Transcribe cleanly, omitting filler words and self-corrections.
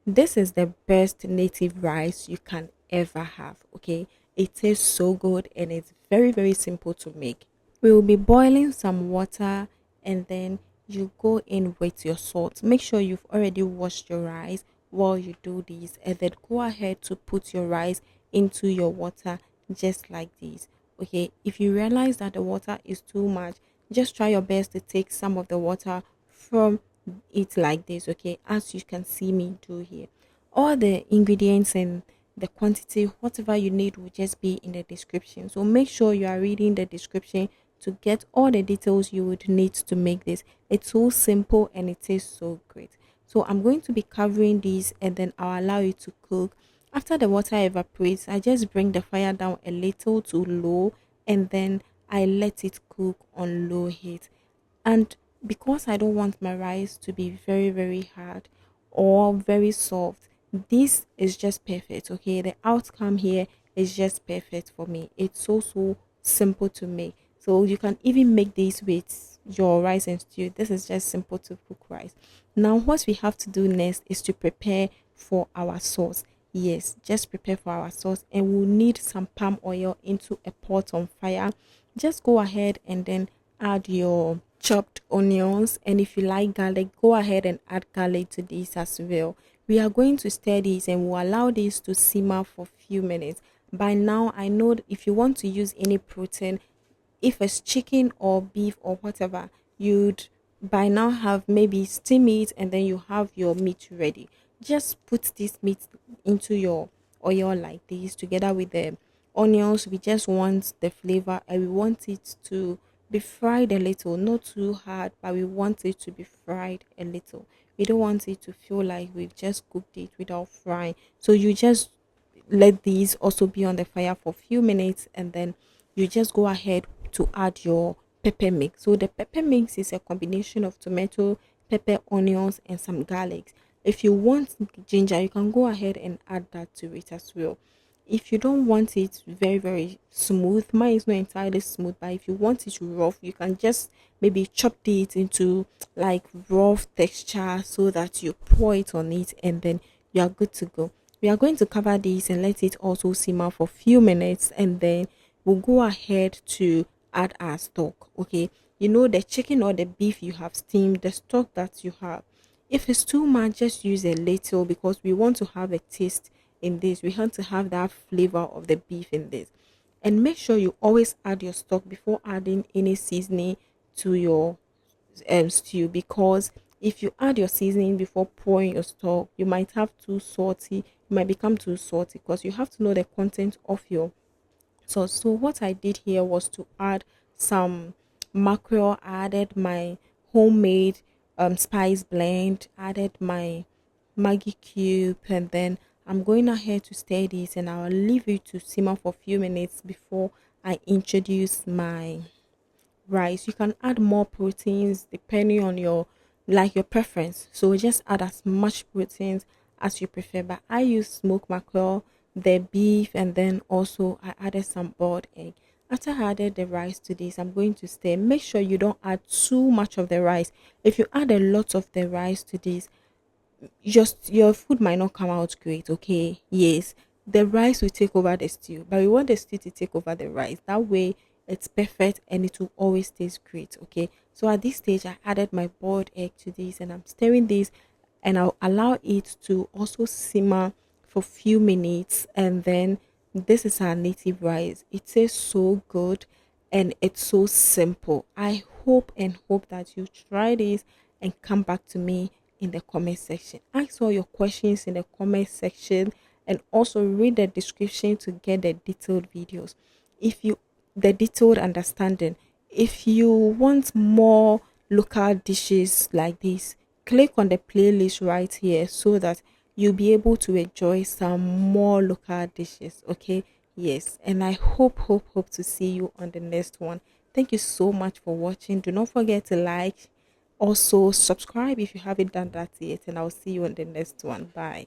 This is the best native rice you can ever have. Okay, it tastes so good and it's very, very simple to make. We will be boiling some water, and then you go in with your salt. Make sure you've already washed your rice while you do this, and then go ahead to put your rice into your water just like this. Okay, if you realize that the water is too much, just try your best to take some of the water from it like this. Okay, as you can see me do here. All the ingredients and the quantity, whatever you need, will just be in the description. So make sure you are reading the description to get all the details you would need to make this. It's so simple and it is so great. So I'm going to be covering these, and then I'll allow it to cook. After the water evaporates, I just bring the fire down a little to low, and then I let it cook on low heat. And because I don't want my rice to be very, very hard or very soft, this is just perfect. Okay, the outcome here is just perfect for me. It's so simple to make. So you can even make this with your rice and stew. This is just simple to cook rice. Now, what we have to do next is to prepare for our sauce. Yes, just prepare for our sauce, and we'll need some palm oil into a pot on fire. Just go ahead and then add your chopped onions, and if you like garlic, go ahead and add garlic to this as well. We are going to stir this and we'll allow this to simmer for a few minutes. By now, I know that if you want to use any protein, if it's chicken or beef or whatever, you'd by now have maybe steam it, and then you have your meat ready. Just put this meat into your oil like this together with the onions. We just want the flavor, and we want it to be fried a little, not too hard, but we want it to be fried a little. We don't want it to feel like we've just cooked it without frying. So you just let these also be on the fire for a few minutes, and then you just go ahead to add your pepper mix. So the pepper mix is a combination of tomato, pepper, onions, and some garlic. If you want ginger, you can go ahead and add that to it as well. If you don't want it very, very smooth, mine is not entirely smooth, but if you want it rough, you can just maybe chop it into like rough texture so that you pour it on it, and then you are good to go. We are going to cover this and let it also simmer for a few minutes, and then we'll go ahead to add our stock. Okay, you know, the chicken or the beef you have steamed, the stock that you have, if it's too much, just use a little, because we want to have a taste in this. We want to have that flavor of the beef in this. And make sure you always add your stock before adding any seasoning to your stew, because if you add your seasoning before pouring your stock, you might have too salty, you might become too salty, because you have to know the content of your sauce. So what I did here was to add some mackerel. I added my homemade spice blend, added my Maggie cube, and then I'm going ahead to stir this, and I'll leave it to simmer for a few minutes before I introduce my rice. You can add more proteins depending on your preference. So just add as much proteins as you prefer. But I use smoked mackerel, the beef, and then also I added some boiled egg. After I added the rice to this, I'm going to stir. Make sure you don't add too much of the rice. If you add a lot of the rice to this, just your food might not come out great. Okay, yes, the rice will take over the stew, but we want the stew to take over the rice. That way it's perfect and it will always taste great. Okay, so at this stage I added my boiled egg to this, and I'm stirring this, and I'll allow it to also simmer for few minutes, and then this is our native rice. It tastes so good and it's so simple. I hope that you try this and come back to me in the comment section. Ask all your questions in the comment section, and also read the description to get the detailed videos. If you the detailed understanding. If you want more local dishes like this, click on the playlist right here so that you'll be able to enjoy some more local dishes. Okay, yes, and I hope to see you on the next one. Thank you so much for watching. Do not forget to like, also subscribe if you haven't done that yet, and I'll see you on the next one. Bye.